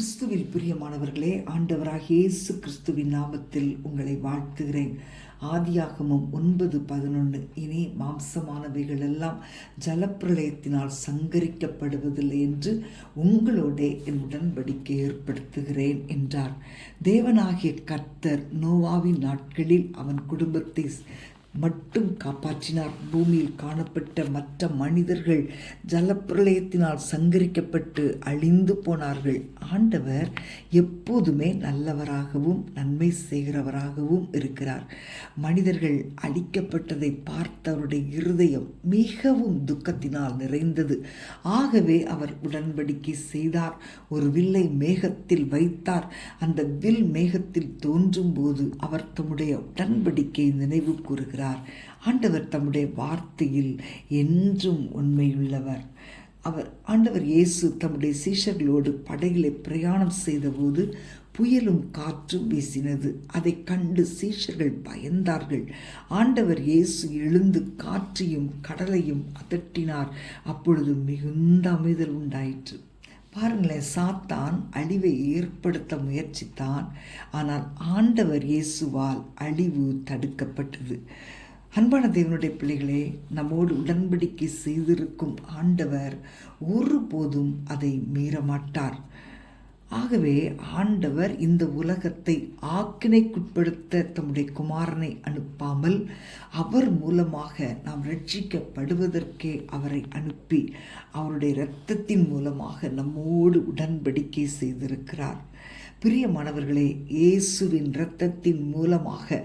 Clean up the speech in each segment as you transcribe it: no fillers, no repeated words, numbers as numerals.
கிறிஸ்துவில் பிரியமானவர்களே, ஆண்டவராகிய இயேசு கிறிஸ்துவின் நாமத்தில் உங்களை வாழ்த்துகிறேன். ஆதியாகமம் 9:11 இனி மாம்சமானவைகள் எல்லாம் ஜலப்பிரளயத்தினால் சங்கரிக்கப்படுவதில்லை என்று உங்களோட என் உடன்படிக்கை ஏற்படுத்துகிறேன் என்றார். தேவனாகிய கர்த்தர் நோவாவின் நாட்களில் அவன் குடும்பத்தை மட்டும் காப்பாற்றினார். பூமியில் காணப்பட்ட மற்ற மனிதர்கள் ஜலப்பிரளயத்தினால் சங்கரிக்கப்பட்டு அழிந்து போனார்கள். ஆண்டவர் எப்போதுமே நல்லவராகவும் நன்மை செய்கிறவராகவும் இருக்கிறார். மனிதர்கள் அழிக்கப்பட்டதை பார்த்த அவருடைய இருதயம் மிகவும் துக்கத்தினால் நிறைந்தது. ஆகவே அவர் உடன்படிக்கை செய்தார். ஒரு வில்லை மேகத்தில் வைத்தார். அந்த வில் மேகத்தில் தோன்றும் போது அவர் தம்முடைய உடன்படிக்கை நினைவு கூறுகிறார். ஆண்டவர் தம்முடைய வார்த்தையில் என்றும் உண்மையுள்ளவர். ஆண்டவர் இயேசு தம்முடைய சீஷர்களோடு படகிலே பிரயாணம் செய்தபோது புயலும் காற்றும் வீசினது. அதை கண்டு சீஷர்கள் பயந்தார்கள். ஆண்டவர் இயேசு எழுந்து காற்றையும் கடலையும் அதட்டினார். அப்பொழுது மிகுந்த அமைதல் உண்டாயிற்று. பாருங்களேன், சாத்தான் அழிவை ஏற்படுத்த முயற்சித்தான். ஆனால் ஆண்டவர் இயேசுவால் அழிவு தடுக்கப்பட்டது. அன்பான தேவனுடைய பிள்ளைகளே, நம்மோடு உடன்படிக்கை செய்திருக்கும் ஆண்டவர் ஒருபோதும் அதை மீறமாட்டார். ஆகவே ஆண்டவர் இந்த உலகத்தை ஆக்கினைக்குட்படுத்த தம்முடைய குமாரனை அனுப்பாமல் அவர் மூலமாக நாம் ரட்சிக்கப்படுவதற்கே அவரை அனுப்பி அவருடைய இரத்தத்தின் மூலமாக நம்மோடு உடன்படிக்கை செய்திருக்கிறார். பிரியமானவர்களே, இயேசுவின் இரத்தத்தின் மூலமாக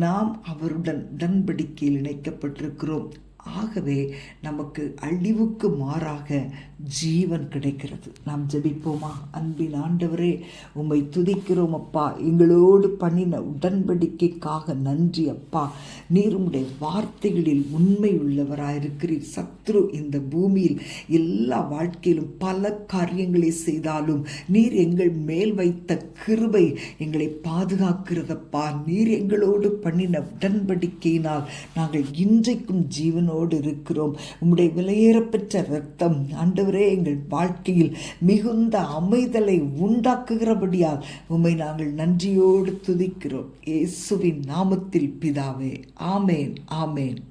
நாம் அவருடன் உடன்படிக்கையில் இணைக்கப்பட்டிருக்கிறோம். ஆகவே நமக்கு அழிவுக்கு மாறாக ஜீவன் கிடைக்கிறது. நாம் ஜெபிப்போமா? அன்பின் ஆண்டவரே, உம்மை துதிக்கிறோம் அப்பா. எங்களோடு பண்ணின உடன்படிக்கைக்காக நன்றி அப்பா. நீர் உம்முடைய வார்த்தைகளில் உண்மை உள்ளவராயிருக்கிறீர். சத்ரு இந்த பூமியில் எல்லா வாழ்க்கையிலும் பல காரியங்களை செய்தாலும் நீர் எங்கள் மேல் வைத்த கிருபை எங்களை பாதுகாக்கிறதப்பா. நீர் எங்களோடு பண்ணின உடன்படிக்கையினால் நாங்கள் இன்றைக்கும் ஜீவனோடு இருக்கிறோம். உம்முடைய விலையேறப்பெற்ற இரத்தம் ஆண்டவரே எங்கள் வாழ்க்கையில் மிகுந்த அமைதலை உண்டாக்குகிறபடியால் உம்மை நாங்கள் நன்றியோடு துதிக்கிறோம். இயேசுவின் நாமத்தில் பிதாவே, ஆமேன், ஆமேன்.